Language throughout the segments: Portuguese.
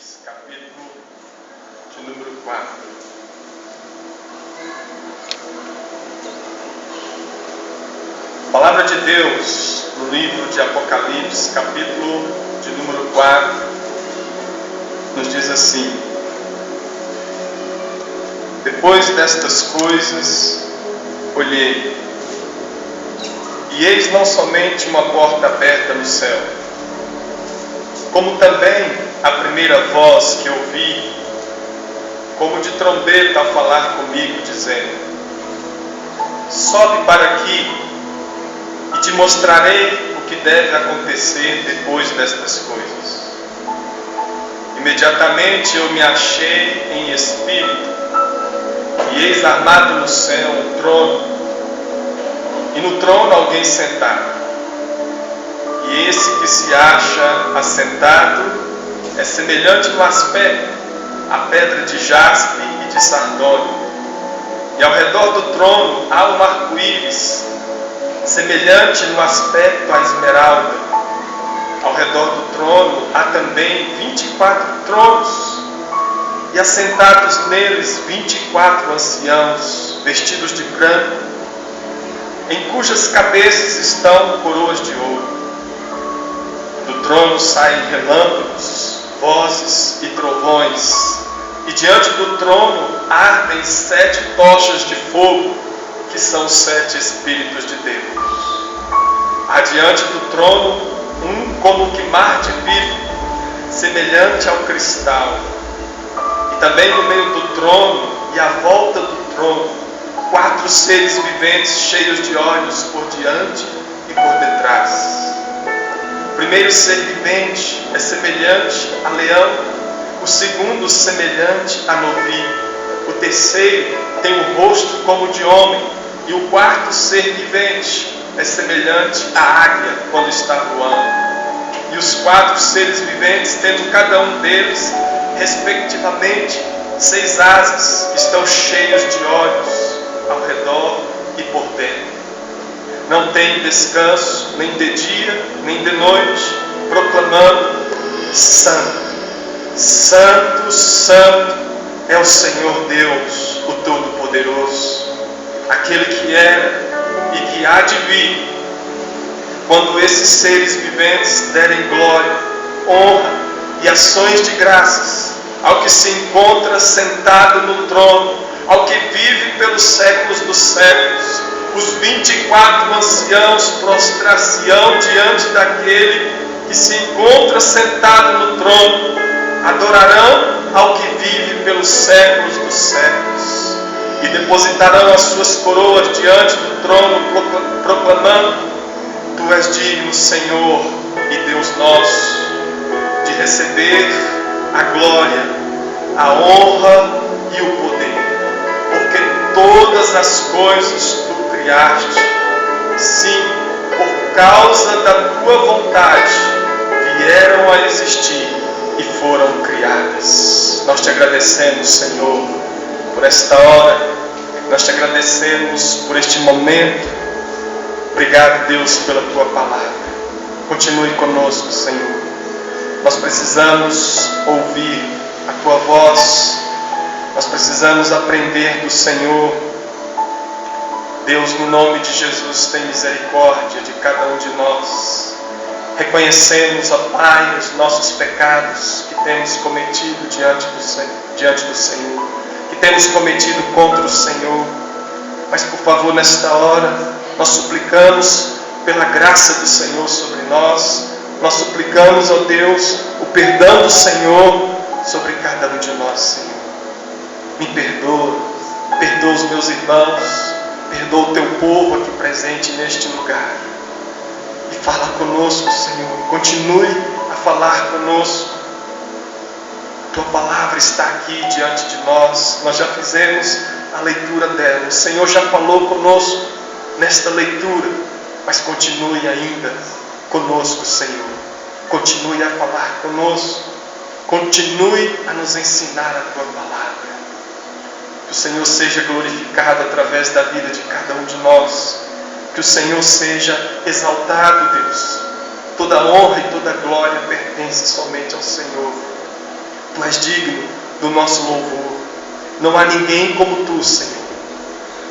Apocalipse, capítulo de número 4. A palavra de Deus no livro de Apocalipse, capítulo de número 4, nos diz assim: depois destas coisas olhei, e eis não somente uma porta aberta no céu, como também a primeira voz que ouvi, como de trombeta a falar comigo, dizendo: sobe para aqui, e te mostrarei o que deve acontecer depois destas coisas. Imediatamente eu me achei em espírito, e eis armado no céu um trono, e no trono alguém sentado. E esse que se acha assentado é semelhante no aspecto à pedra de jaspe e de sardônio. E ao redor do trono há um arco-íris, semelhante no aspecto à esmeralda. Ao redor do trono há também 24 tronos, e assentados neles 24 anciãos, vestidos de branco, em cujas cabeças estão coroas de ouro. Do trono saem relâmpagos, vozes e trovões, e diante do trono ardem 7 tochas de fogo, que são 7 Espíritos de Deus. Há diante do trono um como que mar de vidro, semelhante ao cristal. E também no meio do trono e à volta do trono, 4 seres viventes cheios de olhos por diante e por detrás. O primeiro ser vivente é semelhante a leão, o segundo semelhante a novilho, o terceiro tem o rosto como de homem, e o quarto ser vivente é semelhante à águia quando está voando. E os 4 seres viventes, tendo cada um deles, respectivamente, 6 asas, estão cheios de olhos ao redor e por dentro. Não tem descanso, nem de dia, nem de noite, proclamando: Santo, Santo, Santo é o Senhor Deus, o Todo-Poderoso, aquele que era e que há de vir. Quando esses seres viventes derem glória, honra e ações de graças ao que se encontra sentado no trono, ao que vive pelos séculos dos séculos, os 24 anciãos prostrar-se-ão diante daquele que se encontra sentado no trono, adorarão ao que vive pelos séculos dos séculos, e depositarão as suas coroas diante do trono, proclamando: Tu és digno, Senhor e Deus nosso, de receber a glória, a honra e o poder, porque todas as coisas Tu criaste, sim, por causa da Tua vontade, vieram a existir e foram criadas. Nós Te agradecemos, Senhor, por esta hora, nós Te agradecemos por este momento. Obrigado, Deus, pela Tua palavra. Continue conosco, Senhor. Nós precisamos ouvir a Tua voz, nós precisamos aprender do Senhor. Deus, no nome de Jesus, tem misericórdia de cada um de nós. Reconhecemos, ó Pai, os nossos pecados que temos cometido diante do Senhor, que temos cometido contra o Senhor. Mas, por favor, nesta hora, nós suplicamos pela graça do Senhor sobre nós. Nós suplicamos, ó Deus, o perdão do Senhor sobre cada um de nós, Senhor. Me perdoa, perdoa os meus irmãos, perdoa o Teu povo aqui presente neste lugar. E fala conosco, Senhor. Continue a falar conosco. Tua palavra está aqui diante de nós. Nós já fizemos a leitura dela. O Senhor já falou conosco nesta leitura, mas continue ainda conosco, Senhor. Continue a falar conosco. Continue a nos ensinar a Tua palavra. Que o Senhor seja glorificado através da vida de cada um de nós. Que o Senhor seja exaltado, Deus. Toda honra e toda glória pertence somente ao Senhor. Tu és digno do nosso louvor. Não há ninguém como Tu, Senhor.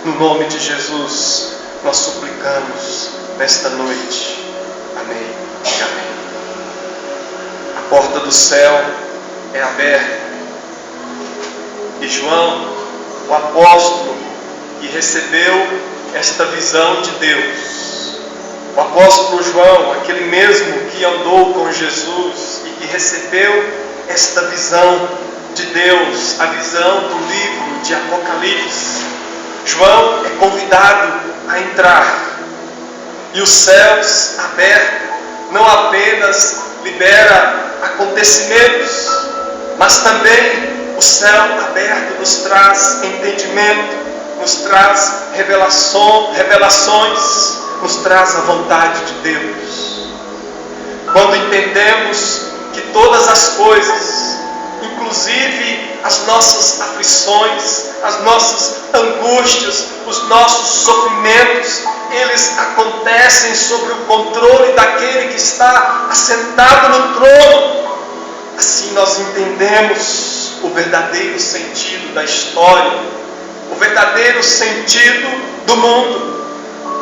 No nome de Jesus, nós suplicamos nesta noite. Amém e amém. A porta do céu é aberta. E João, o apóstolo que recebeu esta visão de Deus, o apóstolo João, aquele mesmo que andou com Jesus e que recebeu esta visão de Deus, a visão do livro de Apocalipse, João é convidado a entrar. E os céus abertos não apenas libera acontecimentos, mas também o céu aberto nos traz entendimento, nos traz revelações, nos traz a vontade de Deus. Quando entendemos que todas as coisas, inclusive as nossas aflições, as nossas angústias, os nossos sofrimentos, eles acontecem sob o controle daquele que está assentado no trono. Assim nós entendemos o verdadeiro sentido da história, o verdadeiro sentido do mundo,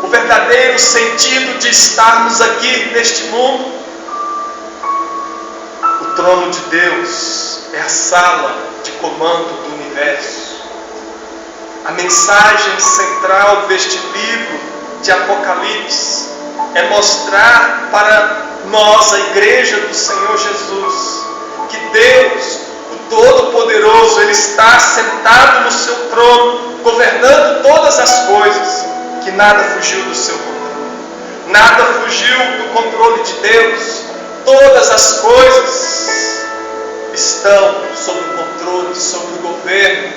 o verdadeiro sentido de estarmos aqui neste mundo. O trono de Deus é a sala de comando do universo. A mensagem central deste livro de Apocalipse é mostrar para nós, a igreja do Senhor Jesus, que Deus, o Todo-Poderoso, Ele está sentado no seu trono, governando todas as coisas, que nada fugiu do seu controle, nada fugiu do controle de Deus. Todas as coisas estão sob o controle, sob o governo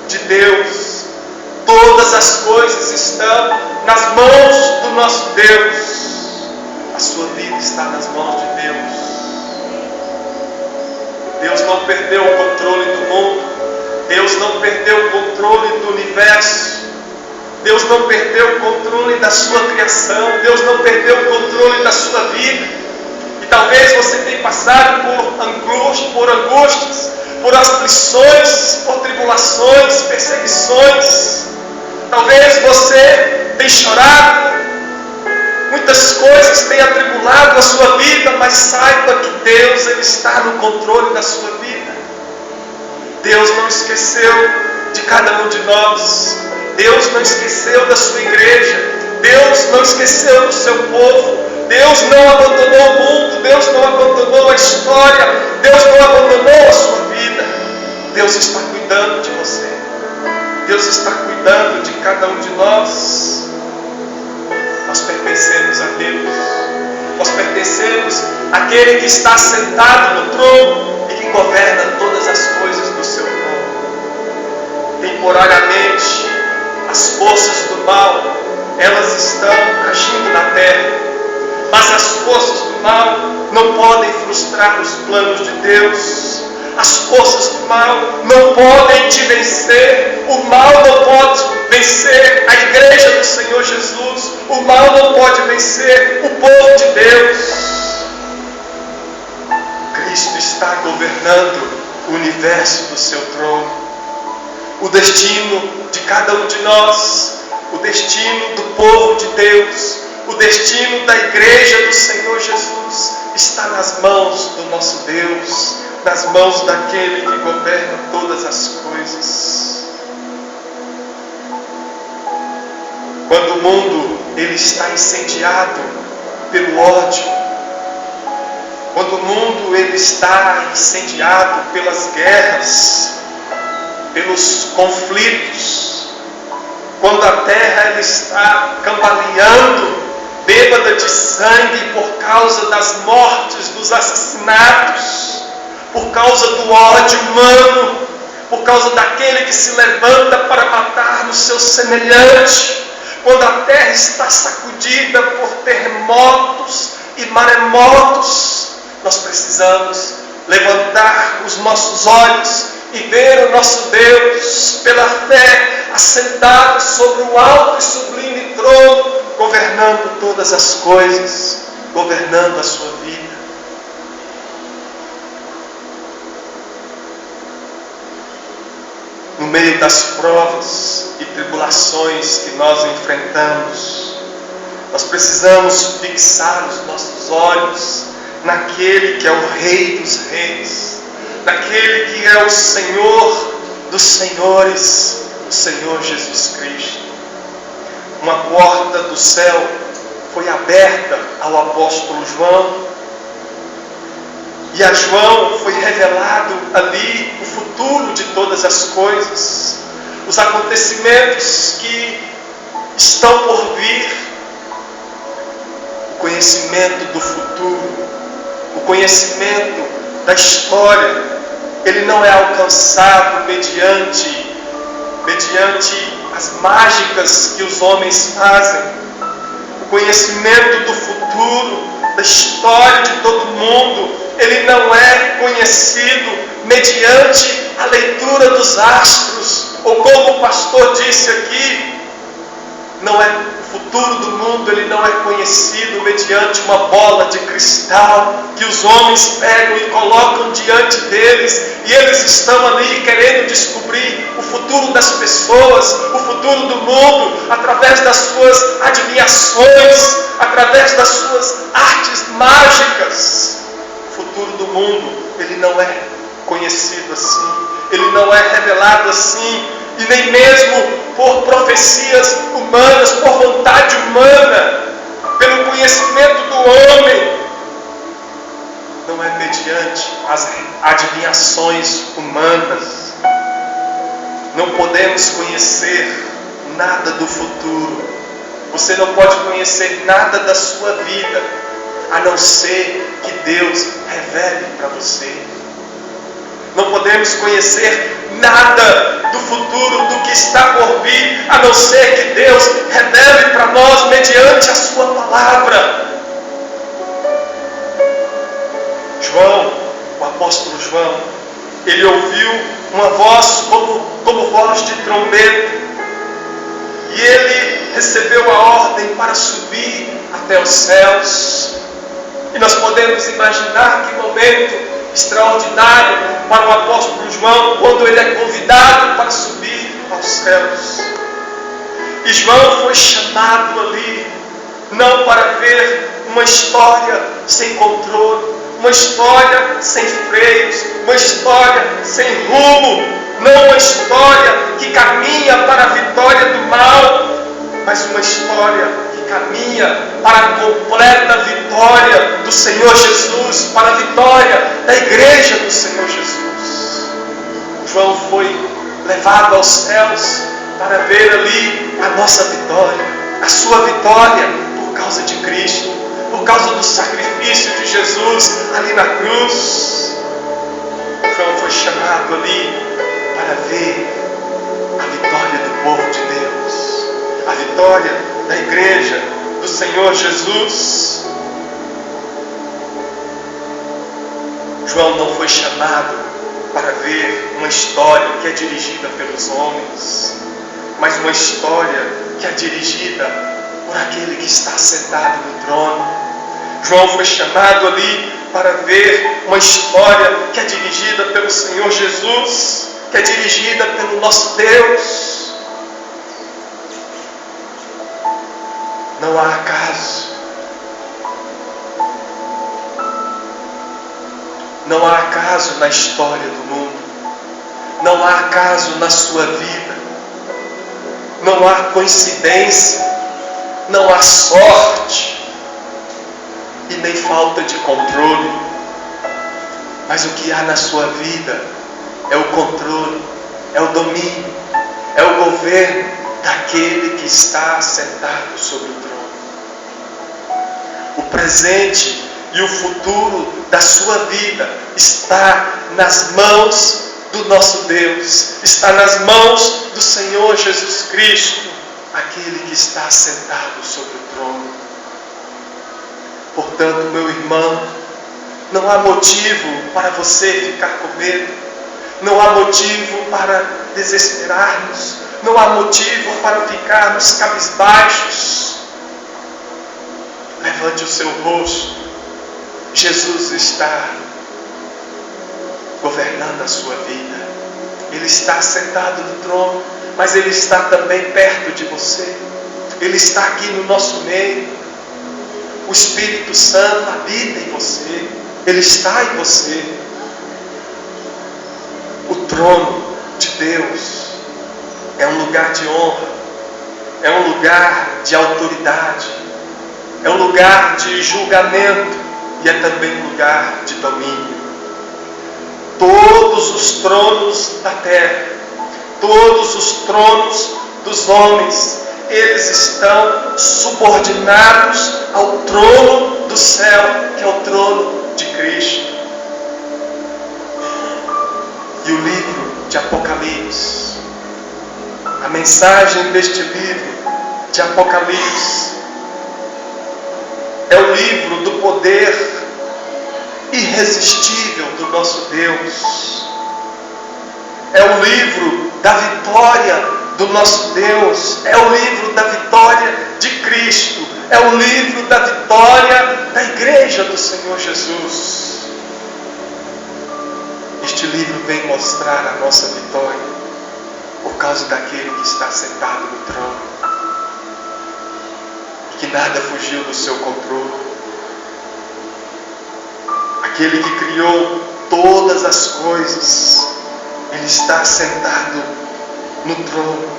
de Deus. Todas as coisas estão nas mãos do nosso Deus. A sua vida está nas mãos de Deus. Deus não perdeu o controle do mundo. Deus não perdeu o controle do universo. Deus não perdeu o controle da sua criação. Deus não perdeu o controle da sua vida. E talvez você tenha passado por angústias, por aflições, por tribulações, perseguições. Talvez você tenha chorado, muitas coisas tenham atribulado a sua vida, mas saiba que Deus, Ele está no controle da sua vida. Deus não esqueceu de cada um de nós. Deus não esqueceu da sua igreja. Deus não esqueceu do seu povo. Deus não abandonou o mundo. Deus não abandonou a história. Deus não abandonou a sua vida. Deus está cuidando de você. Deus está cuidando de cada um de nós. Nós pertencemos a Deus. Nós pertencemos àquele que está sentado no trono e que governa todas as coisas do seu trono. Temporariamente, as forças do mal, elas estão agindo na terra, mas as forças do mal não podem frustrar os planos de Deus. As forças do mal não podem te vencer. O mal não pode vencer a igreja do Senhor Jesus. O mal não pode vencer o povo de Deus. Cristo está governando o universo do seu trono. O destino de cada um de nós, o destino do povo de Deus, o destino da igreja do Senhor Jesus está nas mãos do nosso Deus, nas mãos daquele que governa todas as coisas. Quando o mundo ele está incendiado pelo ódio, quando o mundo ele está incendiado pelas guerras, pelos conflitos, quando a terra ela está cambaleando, bêbada de sangue por causa das mortes, dos assassinatos, por causa do ódio humano, por causa daquele que se levanta para matar no seu semelhante, quando a terra está sacudida por terremotos e maremotos, nós precisamos levantar os nossos olhos e ver o nosso Deus pela fé, assentado sobre o alto e sublime trono, governando todas as coisas, governando a sua vida. meio das provas e tribulações que nós enfrentamos, nós precisamos fixar os nossos olhos naquele que é o Rei dos Reis, naquele que é o Senhor dos Senhores, o Senhor Jesus Cristo. Uma porta do céu foi aberta ao apóstolo João, e a João foi revelado ali o futuro de todas as coisas, os acontecimentos que estão por vir, o conhecimento do futuro, o conhecimento da história. Ele não é alcançado mediante as mágicas que os homens fazem. O conhecimento do futuro, da história de todo mundo, ele não é conhecido mediante a leitura dos astros, ou como o pastor disse aqui, o futuro do mundo ele não é conhecido mediante uma bola de cristal que os homens pegam e colocam diante deles, e eles estão ali querendo descobrir o futuro das pessoas, o futuro do mundo, através das suas adivinhações, através das suas artes mágicas. O futuro do mundo, ele não é conhecido assim, ele não é revelado assim, e nem mesmo por profecias humanas, por vontade humana, pelo conhecimento do homem. Não é mediante as adivinhações humanas. Não podemos conhecer nada do futuro. Você não pode conhecer nada da sua vida, a não ser que Deus revele para você. Não podemos conhecer nada do futuro, do que está por vir, a não ser que Deus revele para nós mediante a sua palavra. João, o apóstolo João, ele ouviu uma voz como voz de trombeta, e ele recebeu a ordem para subir até os céus. E nós podemos imaginar que momento extraordinário para o apóstolo João, quando ele é convidado para subir aos céus. E João foi chamado ali, não para ver uma história sem controle, uma história sem freios, uma história sem rumo, não uma história que caminha para a vitória do mal, mas uma história que caminha para a completa vitória do Senhor Jesus, para a vitória da igreja do Senhor Jesus. João foi levado aos céus para ver ali a nossa vitória, a sua vitória por causa de Cristo, por causa do sacrifício de Jesus ali na cruz. João foi chamado ali para ver a vitória do povo de Deus, a vitória da igreja do Senhor Jesus. João não foi chamado para ver uma história que é dirigida pelos homens, mas uma história que é dirigida por aquele que está sentado no trono. João foi chamado ali para ver uma história que é dirigida pelo Senhor Jesus, que é dirigida pelo nosso Deus. Não há acaso. Não há acaso na história do mundo. Não há acaso na sua vida. Não há coincidência. Não há sorte. E nem falta de controle. Mas o que há na sua vida é o controle, é o domínio, é o governo daquele que está sentado sobre o trono. O presente e o futuro da sua vida está nas mãos do nosso Deus, está nas mãos do Senhor Jesus Cristo, aquele que está sentado sobre o trono. Portanto, meu irmão, não há motivo para você ficar com medo, não há motivo para desesperarmos, não há motivo para ficarmos cabisbaixos. Levante o seu rosto. Jesus está governando a sua vida. Ele está sentado no trono, mas Ele está também perto de você. Ele está aqui no nosso meio. O Espírito Santo habita em você. Ele está em você. O trono de Deus é um lugar de honra, é um lugar de autoridade, é um lugar de julgamento e é também um lugar de domínio. Todos os tronos da terra, todos os tronos dos homens, eles estão subordinados ao trono do céu, que é o trono de Cristo. E o livro de Apocalipse, a mensagem deste livro de Apocalipse, é o livro do poder irresistível do nosso Deus. É o livro da vitória do nosso Deus. É o livro da vitória de Cristo. É o livro da vitória da igreja do Senhor Jesus. Este livro vem mostrar a nossa vitória por causa daquele que está sentado no trono e que nada fugiu do seu controle. Aquele que criou todas as coisas, Ele está sentado no trono.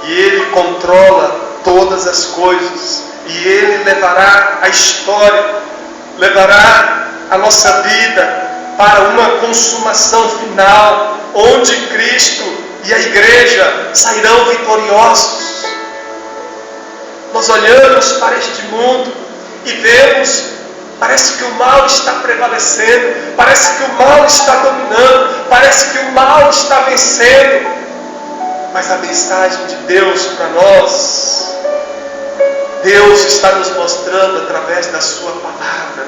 E Ele controla todas as coisas. E Ele levará a história, levará a nossa vida para uma consumação final, onde Cristo e a igreja sairão vitoriosos. Nós olhamos para este mundo e vemos, parece que o mal está prevalecendo, parece que o mal está dominando, parece que o mal está vencendo. Mas a mensagem de Deus para nós, Deus está nos mostrando através da sua palavra,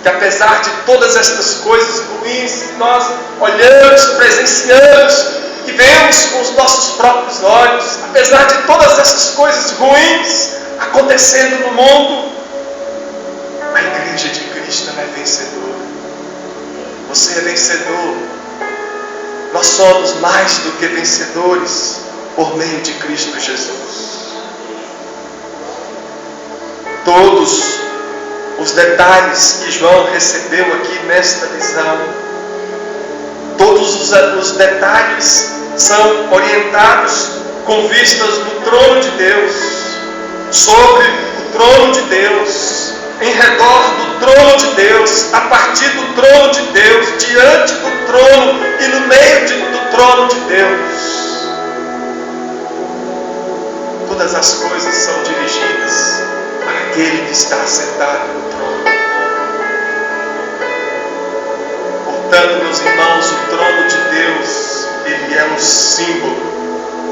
que apesar de todas estas coisas ruins que nós olhamos, presenciamos e vemos com os nossos próprios olhos, apesar de todas essas coisas ruins acontecendo no mundo, a igreja de Cristo é vencedora. Você é vencedor. Nós somos mais do que vencedores por meio de Cristo Jesus. Todos os detalhes que João recebeu aqui nesta visão, todos os detalhes são orientados com vistas no trono de Deus, sobre o trono de Deus, em redor do trono de Deus, a partir do trono de Deus, diante do trono e no meio do trono de Deus. Todas as coisas são dirigidas para aquele que está sentado no trono. Portanto, meus irmãos, o trono de Deus, ele é um símbolo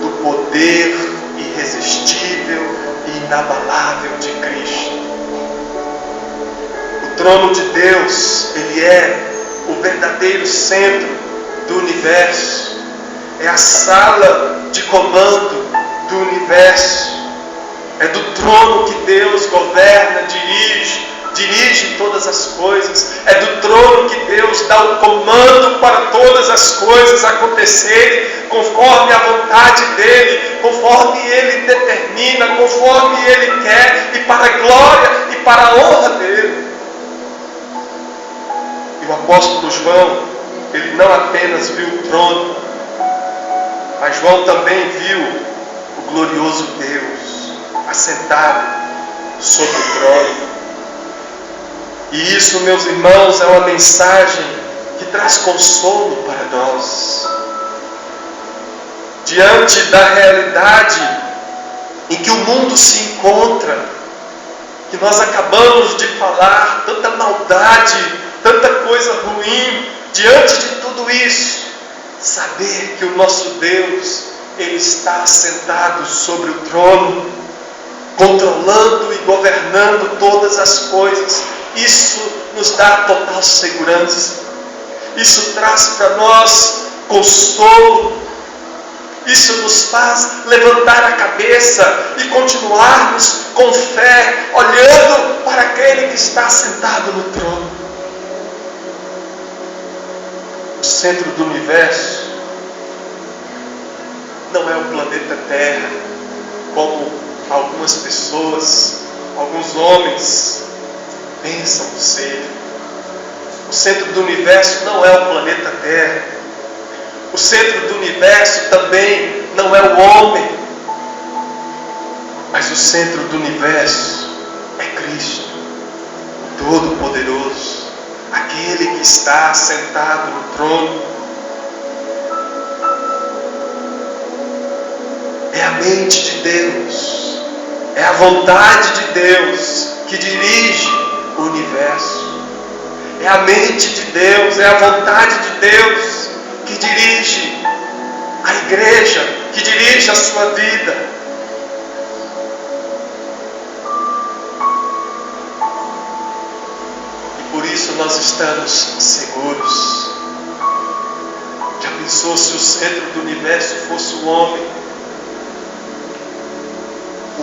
do poder irresistível e inabalável de Cristo. O trono de Deus, ele é o verdadeiro centro do universo. É a sala de comando do universo. É do trono que Deus governa, dirige todas as coisas. É do trono que Deus dá o comando para todas as coisas acontecerem conforme a vontade dEle, conforme Ele determina, conforme Ele quer, e para a glória e para a honra dEle. E o apóstolo João, ele não apenas viu o trono, mas João também viu o glorioso Deus assentado sobre o trono. E isso, meus irmãos, é uma mensagem que traz consolo para nós. Diante da realidade em que o mundo se encontra, que nós acabamos de falar, tanta maldade, tanta coisa ruim, diante de tudo isso, saber que o nosso Deus, Ele está sentado sobre o trono, controlando e governando todas as coisas, isso nos dá total segurança. Isso traz para nós consolo. Isso nos faz levantar a cabeça e continuarmos com fé, olhando para aquele que está sentado no trono. O centro do universo não é o planeta Terra, como algumas pessoas, alguns homens pensam ser. O centro do universo não é o planeta Terra. O centro do universo também não é o homem. Mas o centro do universo é Cristo, o Todo-Poderoso, aquele que está sentado no trono. É a mente de Deus, é a vontade de Deus que dirige o universo. É a mente de Deus, é a vontade de Deus que dirige a igreja, que dirige a sua vida. E por isso nós estamos seguros. Já pensou se o centro do universo fosse o homem?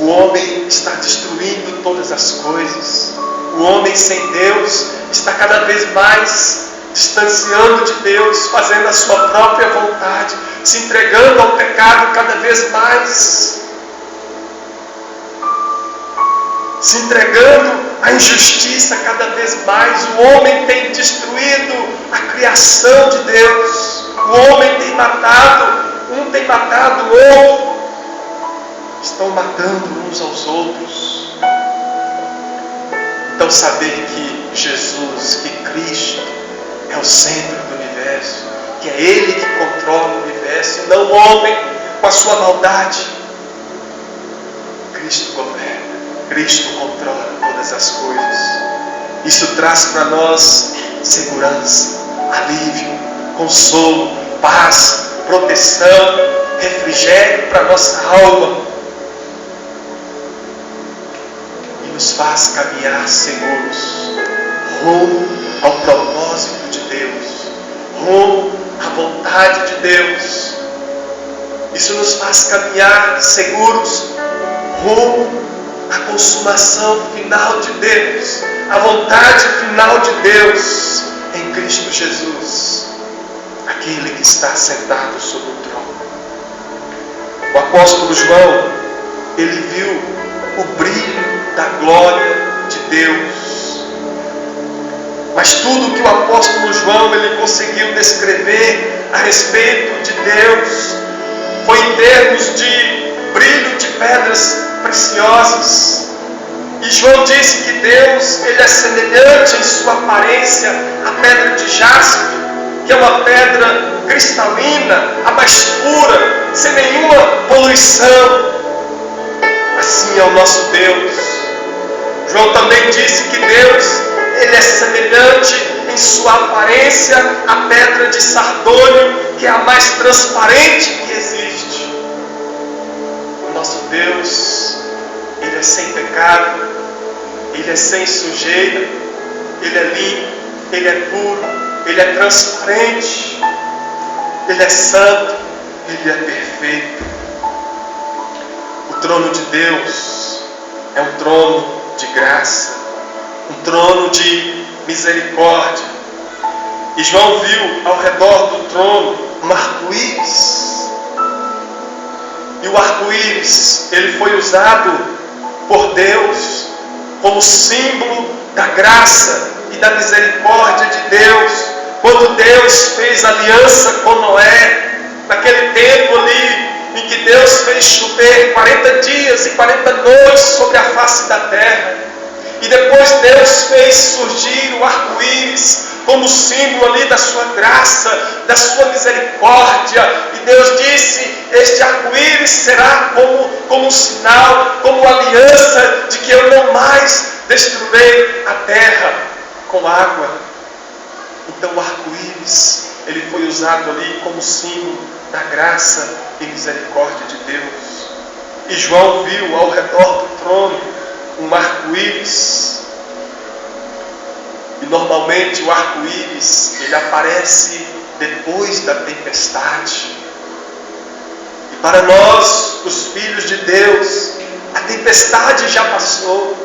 O homem está destruindo todas as coisas. O homem sem Deus está cada vez mais distanciando de Deus, fazendo a sua própria vontade, se entregando ao pecado cada vez mais, se entregando à injustiça cada vez mais. O homem tem destruído a criação de Deus. O homem tem matado, um tem matado o outro. Estão matando uns aos outros. Então saber que Jesus, que Cristo é o centro do universo, que é Ele que controla o universo, e não o homem com a sua maldade. Cristo governa, Cristo controla todas as coisas. Isso traz para nós segurança, alívio, consolo, paz, proteção, refrigério para nossa alma. Nos faz caminhar seguros rumo ao propósito de Deus, rumo à vontade de Deus. Isso nos faz caminhar seguros rumo à consumação final de Deus, à vontade final de Deus em Cristo Jesus, aquele que está sentado sobre o trono. O apóstolo João, ele viu o brilho da glória de Deus. Mas tudo que o apóstolo João ele conseguiu descrever a respeito de Deus foi em termos de brilho de pedras preciosas. E João disse que Deus ele é semelhante em sua aparência à pedra de jaspe, que é uma pedra cristalina, a mais pura, sem nenhuma poluição. Assim é o nosso Deus. João também disse que Deus, ele é semelhante em sua aparência à pedra de sardônio, que é a mais transparente que existe. O nosso Deus, ele é sem pecado, ele é sem sujeira, ele é limpo, ele é puro, ele é transparente, ele é santo, ele é perfeito. O trono de Deus é um trono de graça, um trono de misericórdia. E João viu ao redor do trono um arco-íris. E o arco-íris, ele foi usado por Deus como símbolo da graça e da misericórdia de Deus. Quando Deus fez aliança com Noé, naquele tempo ali, em que Deus fez chover 40 dias e 40 noites sobre a face da terra. E depois Deus fez surgir o arco-íris como símbolo ali da sua graça, da sua misericórdia. E Deus disse, este arco-íris será como um sinal, como aliança de que eu não mais destruirei a terra com água. Então o arco-íris, ele foi usado ali como símbolo da graça e misericórdia de Deus. E João viu ao redor do trono um arco-íris. E normalmente o arco-íris ele aparece depois da tempestade. E para nós, os filhos de Deus, a tempestade já passou.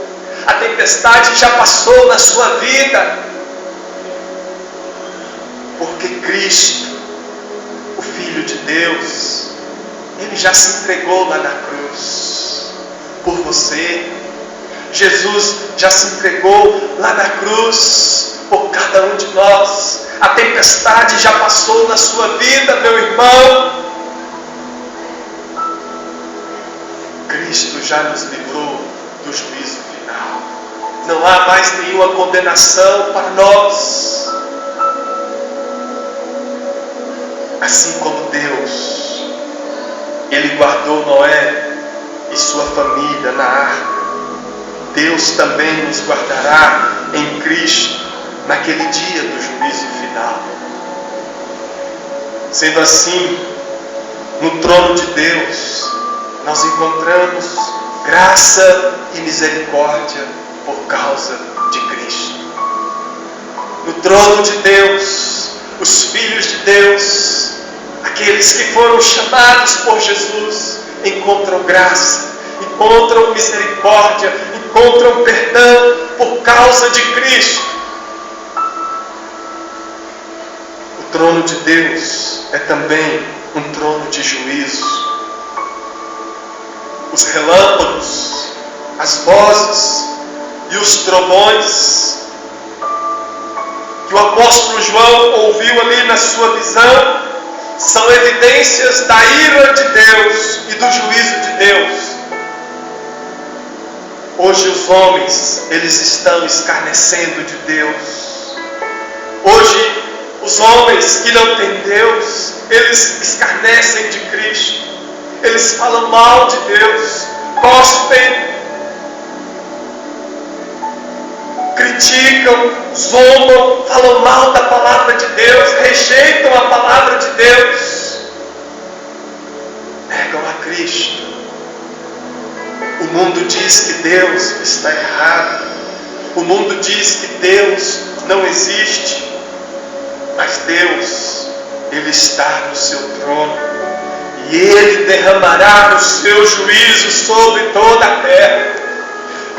A tempestade já passou na sua vida. Porque Cristo, o Filho de Deus, Ele já se entregou lá na cruz por você. Jesus já se entregou lá na cruz por cada um de nós. A tempestade já passou na sua vida, meu irmão. Cristo já nos livrou do juízo final. Não há mais nenhuma condenação para nós. Assim como Deus, Ele guardou Noé e sua família na arca, Deus também nos guardará em Cristo naquele dia do juízo final. Sendo assim, no trono de Deus, nós encontramos graça e misericórdia por causa de Cristo. No trono de Deus, os filhos de Deus, aqueles que foram chamados por Jesus, encontram graça, encontram misericórdia, encontram perdão por causa de Cristo. O trono de Deus é também um trono de juízo. Os relâmpagos, as vozes e os trovões que o apóstolo João ouviu ali na sua visão são evidências da ira de Deus e do juízo de Deus. Hoje os homens, eles estão escarnecendo de Deus. Hoje os homens que não têm Deus, eles escarnecem de Cristo. Eles falam mal de Deus, cospem, criticam, zombam, falam mal da palavra de Deus, rejeitam a palavra de Deus, negam a Cristo. O mundo diz que Deus está errado. O mundo diz que Deus não existe. Mas Deus, Ele está no seu trono. E Ele derramará o seu juízo sobre toda a terra.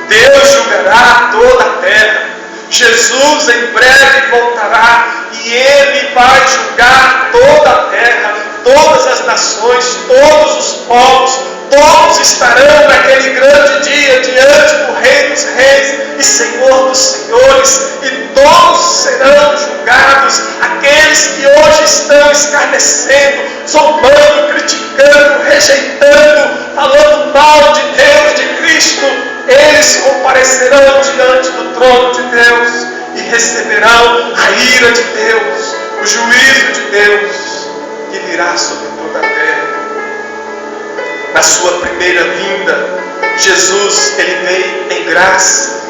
Deus julgará toda a terra. Jesus em breve voltará e Ele vai julgar toda a terra, todas as nações, todos os povos. Todos estarão naquele grande dia diante do Rei dos Reis e Senhor dos Senhores, e todos serão julgados. Aqueles que hoje estão escarnecendo, zombando, criticando, rejeitando, falando mal de Deus, de Cristo, eles comparecerão diante do trono de Deus e receberão a ira de Deus, o juízo de Deus que virá sobre toda a terra. Na sua primeira vinda, Jesus, Ele veio em graça,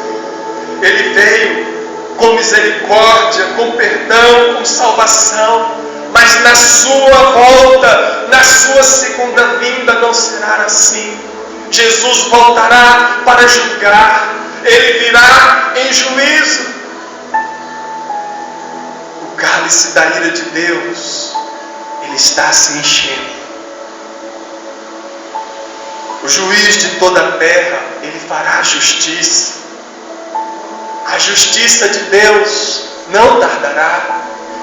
Ele veio com misericórdia, com perdão, com salvação, mas na sua volta, na sua segunda vinda não será assim. Jesus voltará para julgar, Ele virá em juízo. O cálice da ira de Deus, ele está se enchendo. O juiz de toda a terra, ele fará justiça. A justiça de Deus não tardará,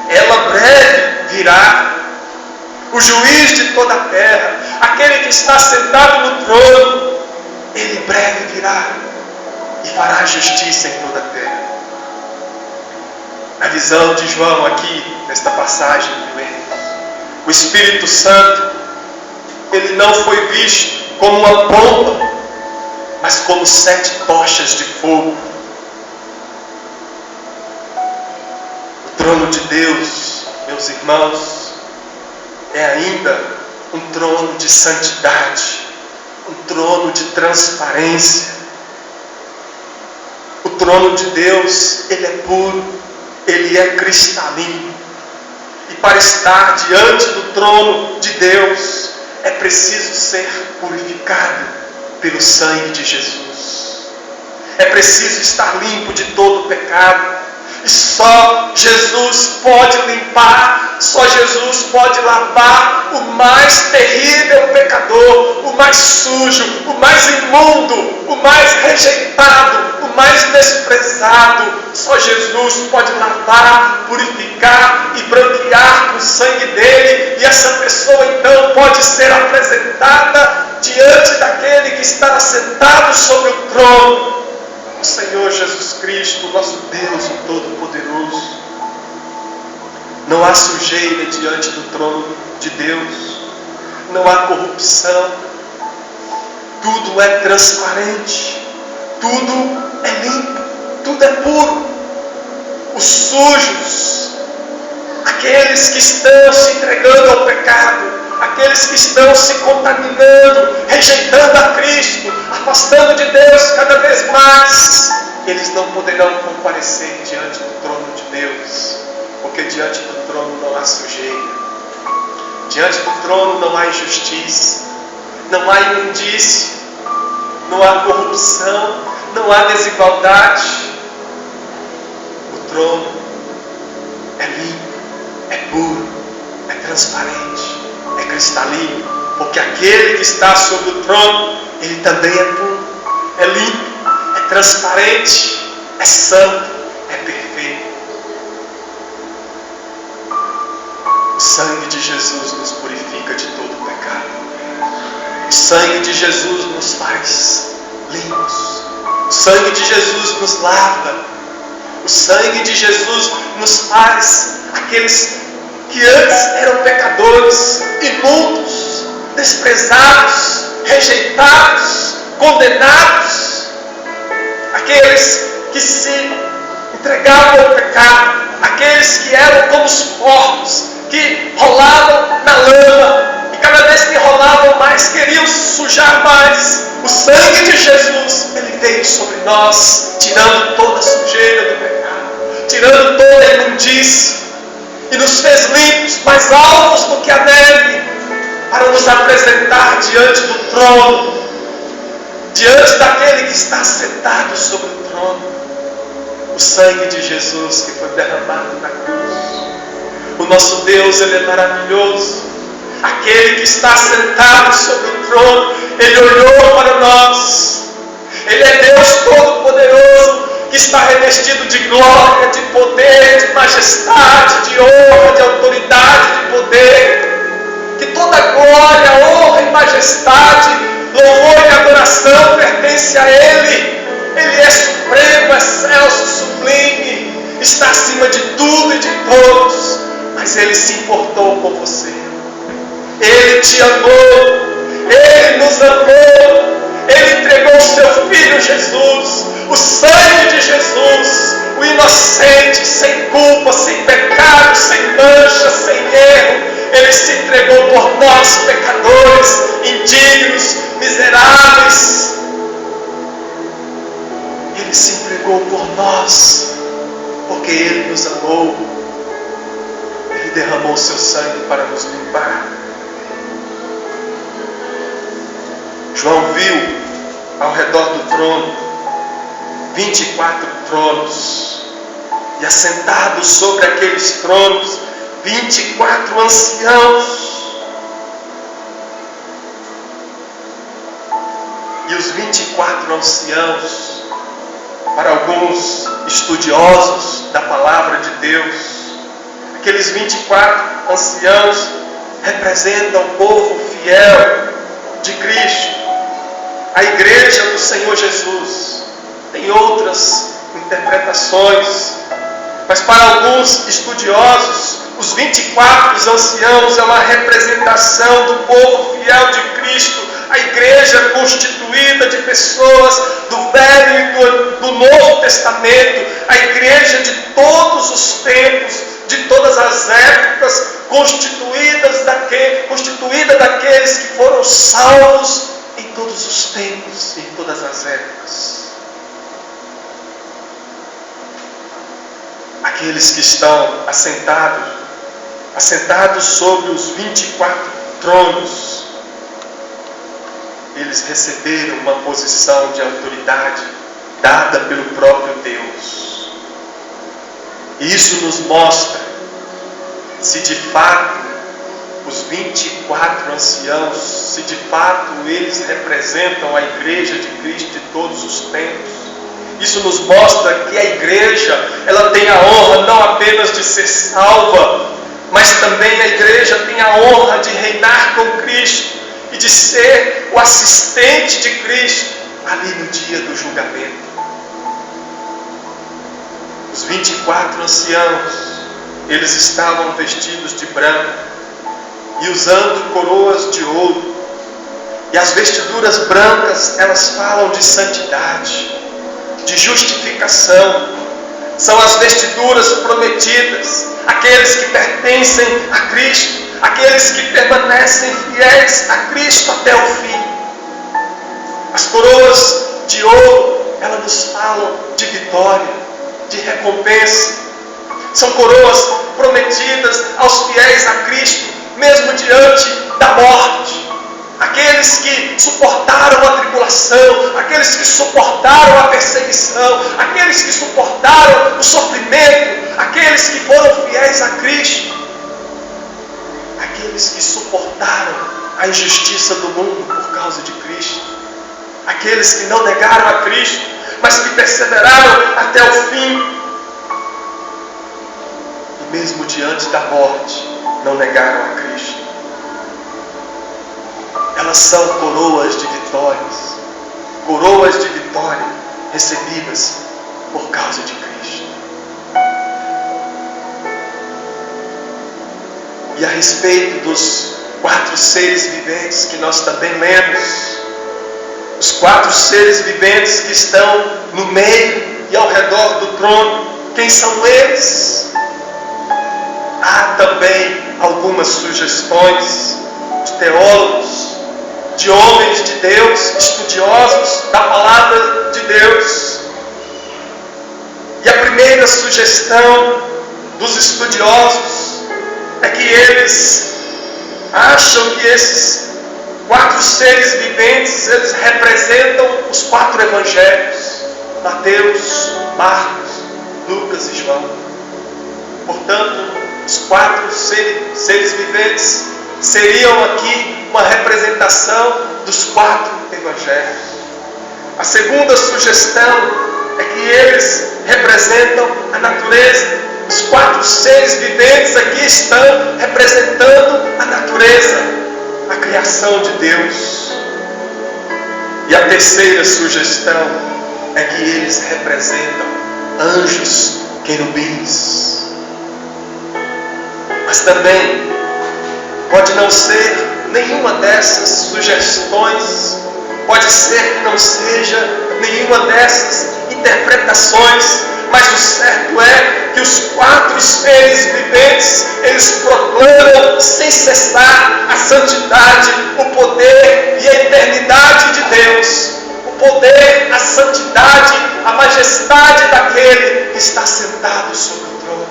ela breve virá. O juiz de toda a terra, aquele que está sentado no trono, ele breve virá e fará justiça em toda a terra. Na visão de João aqui, nesta passagem que lemos, o Espírito Santo, ele não foi visto como uma bomba, mas como 7 tochas de fogo. O trono de Deus, meus irmãos, é ainda um trono de santidade, um trono de transparência. O trono de Deus, ele é puro, ele é cristalino. E para estar diante do trono de Deus, é preciso ser purificado pelo sangue de Jesus. É preciso estar limpo de todo pecado. E só Jesus pode limpar, só Jesus pode lavar o mais terrível pecador, o mais sujo, o mais imundo, o mais rejeitado, o mais desprezado. Só Jesus pode lavar, purificar e branquear com o sangue dele. E essa pessoa então pode ser apresentada diante daquele que está assentado sobre o trono, o Senhor Jesus Cristo, nosso Deus o Todo-Poderoso. Não há sujeira diante do trono de Deus, não há corrupção, tudo é transparente, tudo é limpo, tudo é puro. Os sujos, aqueles que estão se entregando ao pecado, aqueles que estão se contaminando, rejeitando a Cristo, afastando de Deus cada vez mais, eles não poderão comparecer diante do trono de Deus, porque diante do trono não há sujeira, diante do trono não há injustiça, não há imundícia, não há corrupção, não há desigualdade. O trono é limpo, é puro, é transparente, é cristalino, porque aquele que está sobre o trono, ele também é puro, é limpo, é transparente, é santo, é perfeito. O sangue de Jesus nos purifica de todo o pecado. O sangue de Jesus nos faz limpos. O sangue de Jesus nos lava. O sangue de Jesus nos faz aqueles que antes eram pecadores, imundos, desprezados, rejeitados, condenados, aqueles que se entregavam ao pecado, aqueles que eram como os porcos, que rolavam na lama, e cada vez que rolavam mais, queriam se sujar mais. O sangue de Jesus, ele veio sobre nós, tirando toda a sujeira do pecado, tirando toda a imundícia, e nos fez limpos, mais alvos do que a neve, para nos apresentar diante do trono, diante daquele que está sentado sobre o trono. O sangue de Jesus que foi derramado na cruz. O nosso Deus, ele é maravilhoso. Aquele que está sentado sobre o trono, ele olhou para nós. Ele é Deus Todo-Poderoso, que está revestido de glória, de poder, de majestade, de honra, de autoridade, de poder. Que toda glória, honra e majestade, louvor e adoração pertence a Ele. Ele é supremo, excelso, sublime, está acima de tudo e de todos. Mas Ele se importou com você. Ele te amou. Ele nos amou. Ele entregou o seu Filho Jesus, o sangue de Jesus, o inocente, sem culpa, sem pecado, sem mancha, sem erro. Ele se entregou por nós, pecadores, indignos, miseráveis. Ele se entregou por nós, porque Ele nos amou. Ele derramou o seu sangue para nos limpar. João viu ao redor do trono 24 tronos, e assentados sobre aqueles tronos 24 anciãos. E os 24 anciãos, para alguns estudiosos da palavra de Deus, aqueles 24 anciãos representam o povo fiel de Cristo, a igreja do Senhor Jesus. Tem outras interpretações, mas para alguns estudiosos, os 24 anciãos é uma representação do povo fiel de Cristo, a igreja constituída de pessoas do Velho e do Novo Testamento, a igreja de todos os tempos, de todas as épocas, constituída daqueles que foram salvos em todos os tempos, em todas as épocas. Aqueles que estão assentados sobre os 24 tronos, eles receberam uma posição de autoridade dada pelo próprio Deus. E isso nos mostra se de fato os 24 anciãos, se de fato eles representam a igreja de Cristo de todos os tempos. Isso nos mostra que a igreja, ela tem a honra não apenas de ser salva, mas também a igreja tem a honra de reinar com Cristo e de ser o assistente de Cristo ali no dia do julgamento. Os 24 anciãos, eles estavam vestidos de branco e usando coroas de ouro. E as vestiduras brancas, elas falam de santidade, de justificação. São as vestiduras prometidas, aqueles que pertencem a Cristo, aqueles que permanecem fiéis a Cristo até o fim. As coroas de ouro, elas nos falam de vitória, de recompensa. São coroas prometidas aos fiéis a Cristo, mesmo diante da morte. Aqueles que suportaram a tribulação, aqueles que suportaram a perseguição, aqueles que suportaram o sofrimento, aqueles que foram fiéis a Cristo, aqueles que suportaram a injustiça do mundo por causa de Cristo, aqueles que não negaram a Cristo, mas que perseveraram até o fim, e mesmo diante da morte, não negaram a Cristo. Elas são coroas de vitória recebidas por causa de Cristo. E a respeito dos 4 seres viventes que nós também lemos, os 4 seres viventes que estão no meio e ao redor do trono, quem são eles? Há também algumas sugestões de teólogos, de homens de Deus, estudiosos da palavra de Deus. E a primeira sugestão dos estudiosos é que eles acham que esses 4 seres viventes, eles representam os 4 evangelhos: Mateus, Marcos, Lucas e João. Portanto, os 4 seres viventes seriam aqui uma representação dos 4 evangelhos. A segunda sugestão é que eles representam a natureza. Os 4 seres viventes aqui estão representando a natureza, a criação de Deus. E a terceira sugestão é que eles representam anjos, querubins. Mas também pode não ser nenhuma dessas sugestões, pode ser que não seja nenhuma dessas interpretações, mas o certo é que os 4 seres viventes, eles proclamam sem cessar a santidade, o poder e a eternidade de Deus, o poder, a santidade, a majestade daquele que está sentado sobre o trono.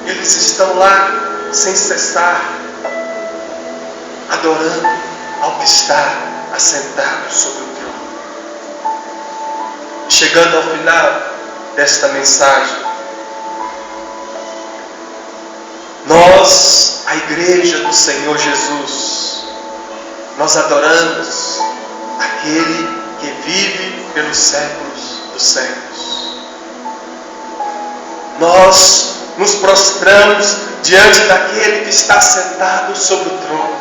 Eles estão lá sem cessar, adorando ao que está assentado sobre o trono. Chegando ao final desta mensagem, nós, a igreja do Senhor Jesus, nós adoramos aquele que vive pelos séculos dos séculos. Nós nos prostramos diante daquele que está sentado sobre o trono.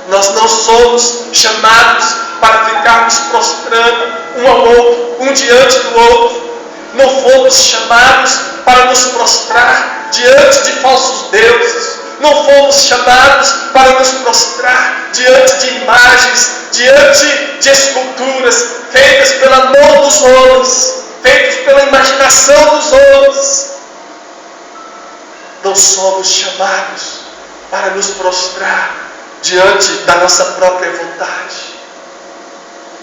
Nós não somos chamados para ficarmos prostrando um ao outro, um diante do outro. Não fomos chamados para nos prostrar diante de falsos deuses. Não fomos chamados para nos prostrar diante de imagens, diante de esculturas feitas pela mão dos homens, feitas pela imaginação dos homens. Não somos chamados para nos prostrar diante da nossa própria vontade.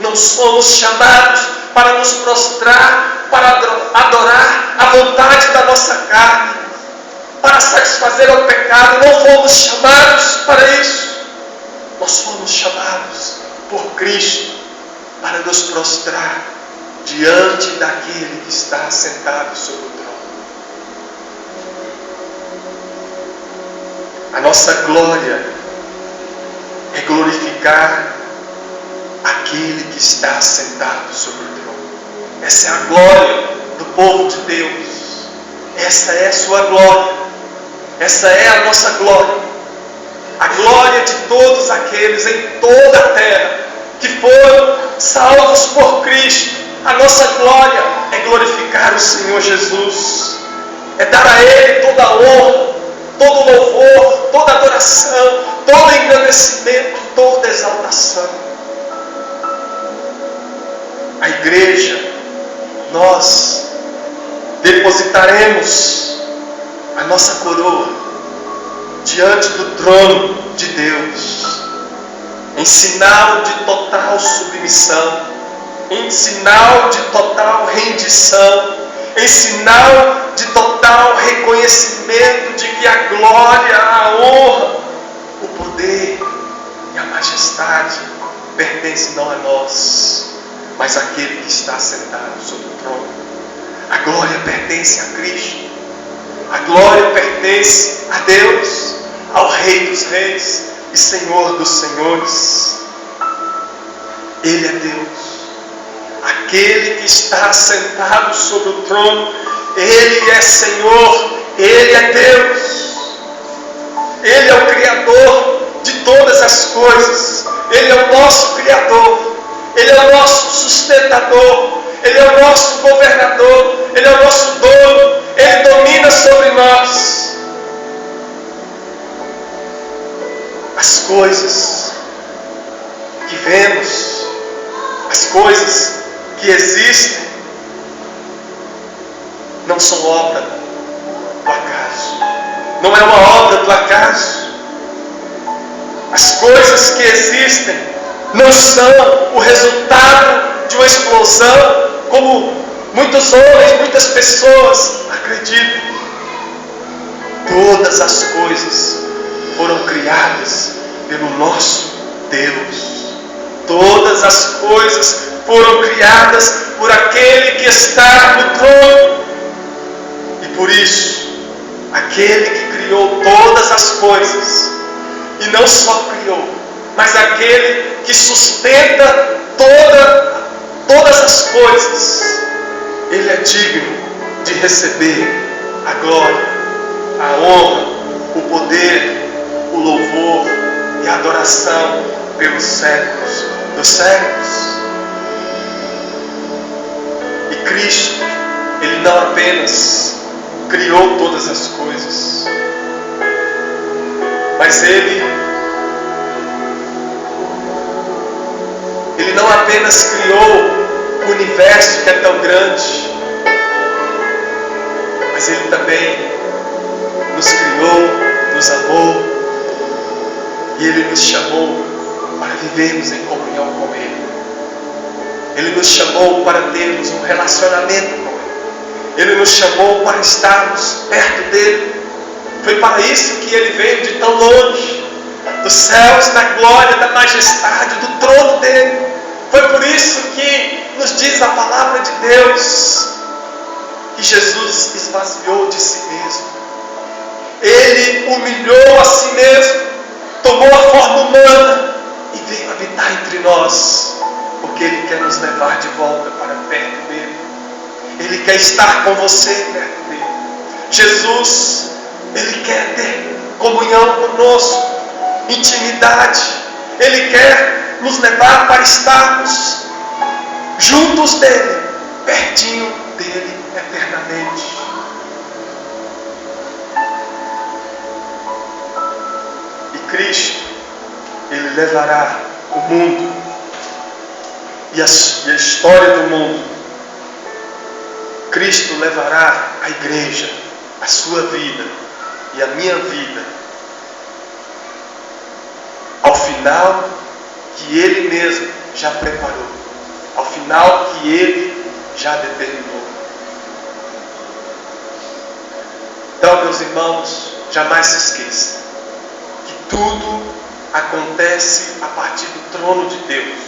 Não somos chamados para nos prostrar, para adorar a vontade da nossa carne, para satisfazer ao pecado. Não fomos chamados para isso. Nós fomos chamados por Cristo para nos prostrar diante daquele que está sentado sobre o trono. A nossa glória é glorificar aquele que está sentado sobre o trono. Essa é a glória do povo de Deus. Essa é a sua glória. Essa é a nossa glória. A glória de todos aqueles em toda a terra que foram salvos por Cristo. A nossa glória é glorificar o Senhor Jesus. É dar a Ele toda a honra, todo louvor, toda adoração, todo engrandecimento, toda exaltação. A igreja, nós depositaremos a nossa coroa diante do trono de Deus, em sinal de total submissão, em sinal de total rendição, em sinal de total reconhecimento de que a glória, a honra, o poder e a majestade pertencem não a nós, mas àquele que está sentado sobre o trono. A glória pertence a Cristo. A glória pertence a Deus, ao Rei dos Reis e Senhor dos Senhores. Ele é Deus. Aquele que está sentado sobre o trono, Ele é Senhor, Ele é Deus. Ele é o Criador de todas as coisas. Ele é o nosso Criador. Ele é o nosso sustentador. Ele é o nosso governador. Ele é o nosso dono. Ele domina sobre nós. As coisas que vemos, as coisas que existem, não são obra do acaso. Não é uma obra do acaso. As coisas que existem não são o resultado de uma explosão, como muitos homens, muitas pessoas acreditam. Todas as coisas foram criadas pelo nosso Deus. Todas as coisas foram criadas por aquele que está no trono. E por isso, aquele que criou todas as coisas, e não só criou, mas aquele que sustenta todas as coisas, Ele é digno de receber a glória, a honra, o poder, o louvor e a adoração pelos séculos dos séculos. E Cristo, Ele não apenas criou todas as coisas, mas Ele não apenas criou o universo que é tão grande, mas Ele também nos criou, nos amou, e Ele nos chamou para vivermos em comunhão com Ele. Ele nos chamou para termos um relacionamento com Ele. Ele nos chamou para estarmos perto dEle. Foi para isso que Ele veio de tão longe, dos céus, da glória, da majestade, do trono dEle. Foi por isso que nos diz a palavra de Deus, que Jesus esvaziou de si mesmo. Ele humilhou a si mesmo, tomou a forma humana e veio habitar entre nós, porque Ele quer nos levar de volta para perto dEle. Ele quer estar com você perto dEle. Jesus, Ele quer ter comunhão conosco, intimidade. Ele quer nos levar para estarmos juntos dEle, pertinho dEle eternamente. E Cristo, Ele levará o mundo e a história do mundo. Cristo levará a igreja, a sua vida e a minha vida ao final que Ele mesmo já preparou, ao final que Ele já determinou. Então, meus irmãos, jamais se esqueça que tudo acontece a partir do trono de Deus.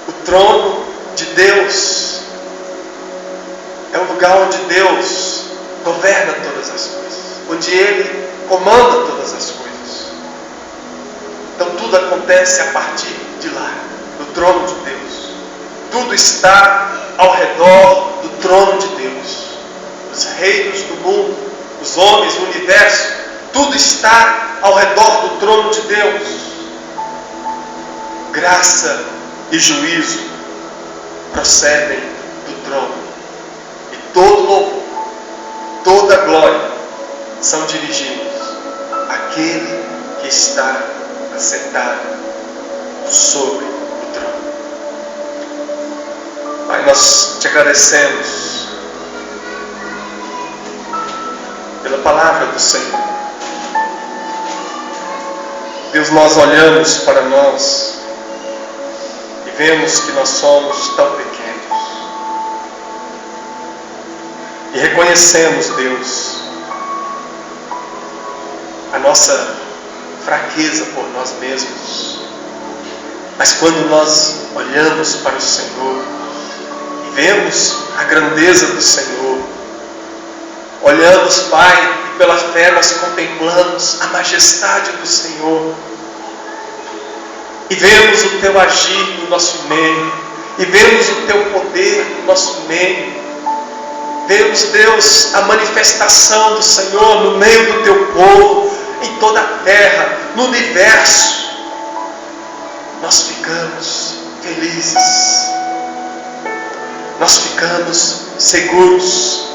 O trono de Deus é o lugar onde Deus governa todas as coisas. onde Ele comanda todas as coisas. Então tudo acontece a partir de lá, do trono de Deus. Tudo está ao redor do trono de Deus. Os reinos do mundo, os homens, o universo, tudo está ao redor do trono de Deus. Graça e juízo procedem do trono. E todo louvor, toda glória são dirigidos àquele que está assentado sobre o trono. Pai, nós te agradecemos pela palavra do Senhor. Deus, nós olhamos para nós e vemos que nós somos tão pequenos. E reconhecemos, Deus, a nossa fraqueza por nós mesmos. Mas quando nós olhamos para o Senhor e vemos a grandeza do Senhor, olhamos, Pai, e pela fé nós contemplamos a majestade do Senhor, e vemos o Teu agir no nosso meio, e vemos o Teu poder no nosso meio, vemos, Deus, a manifestação do Senhor no meio do Teu povo, em toda a terra, no universo, nós ficamos felizes, nós ficamos seguros,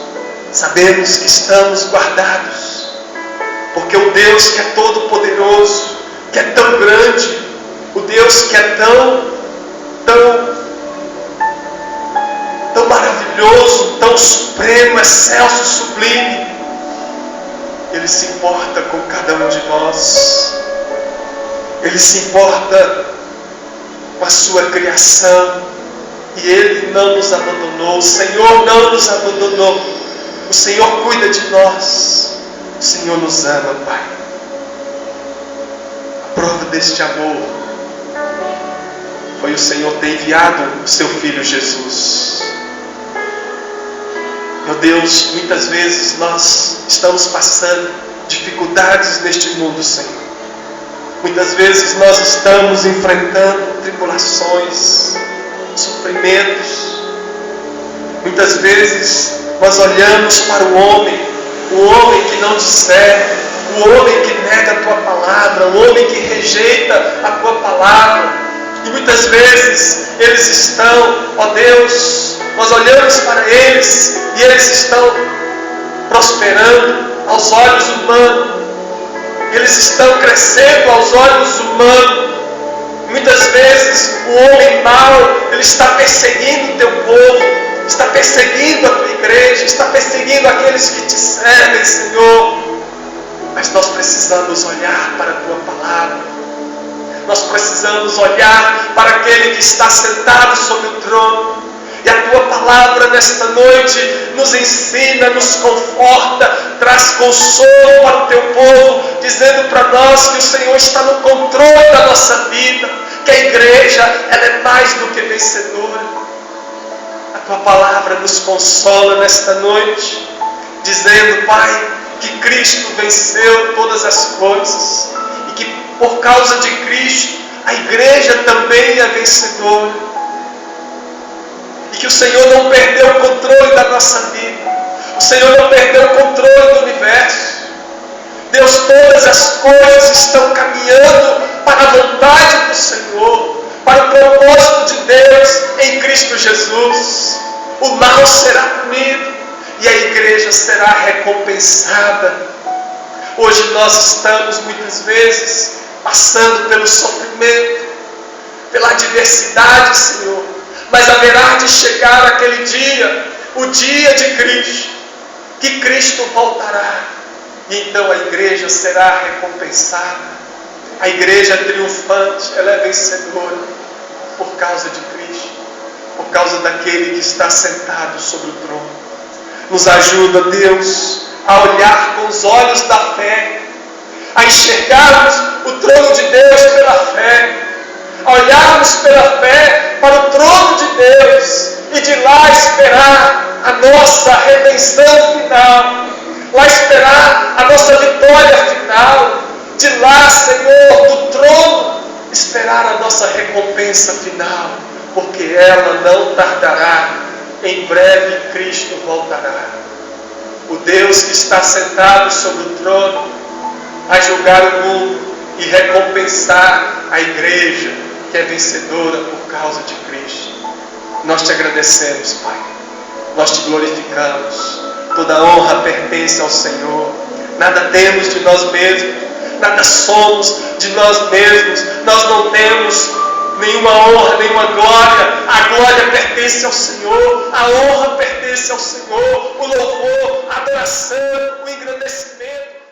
sabemos que estamos guardados, porque o Deus que é todo poderoso, que é tão grande, o Deus que é tão maravilhoso, tão supremo, excelso, sublime, Ele se importa com cada um de nós. Ele se importa com a sua criação. E Ele não nos abandonou. O Senhor não nos abandonou. O Senhor cuida de nós. O Senhor nos ama, Pai. A prova deste amor foi o Senhor ter enviado o Seu Filho Jesus. Meu Deus, muitas vezes nós estamos passando dificuldades neste mundo, Senhor. Muitas vezes nós estamos enfrentando tribulações, sofrimentos. Muitas vezes nós olhamos para o homem que não discerne, o homem que nega a Tua palavra, o homem que rejeita a Tua palavra. E muitas vezes eles estão, ó Deus, nós olhamos para eles e eles estão prosperando aos olhos humanos. Eles estão crescendo aos olhos humanos. Muitas vezes o homem mau, ele está perseguindo o Teu povo, está perseguindo a Tua igreja, está perseguindo aqueles que Te servem, Senhor. Mas nós precisamos olhar para a Tua palavra. Nós precisamos olhar para aquele que está sentado sobre o trono. E a Tua palavra nesta noite nos ensina, nos conforta, traz consolo para o Teu povo, dizendo para nós que o Senhor está no controle da nossa vida, que a igreja ela é mais do que vencedora. A Tua palavra nos consola nesta noite, dizendo, Pai, que Cristo venceu todas as coisas e que por causa de Cristo a igreja também é vencedora. E que o Senhor não perdeu o controle da nossa vida. O Senhor não perdeu o controle do universo. Deus, todas as coisas estão caminhando para a vontade do Senhor, para o propósito de Deus em Cristo Jesus. O mal será punido e a igreja será recompensada. Hoje nós estamos muitas vezes passando pelo sofrimento, pela adversidade, Senhor. Mas haverá de chegar aquele dia, o dia de Cristo, que Cristo voltará. E então a igreja será recompensada. A igreja triunfante, ela é vencedora por causa de Cristo, por causa daquele que está sentado sobre o trono. Nos ajuda, Deus, a olhar com os olhos da fé, a enxergarmos o trono de Deus pela fé, a olharmos pela fé para o trono de Deus e de lá esperar a nossa redenção final. lá esperar a nossa vitória final, de lá, Senhor, do trono, esperar a nossa recompensa final, porque ela não tardará, em breve Cristo voltará. O Deus que está sentado sobre o trono, a julgar o mundo e recompensar a igreja que é vencedora por causa de Cristo. Nós te agradecemos, Pai. Nós te glorificamos. Toda honra pertence ao Senhor. Nada temos de nós mesmos. Nada somos de nós mesmos. Nós não temos nenhuma honra, nenhuma glória. A glória pertence ao Senhor. A honra pertence ao Senhor. O louvor, a adoração, o engrandecimento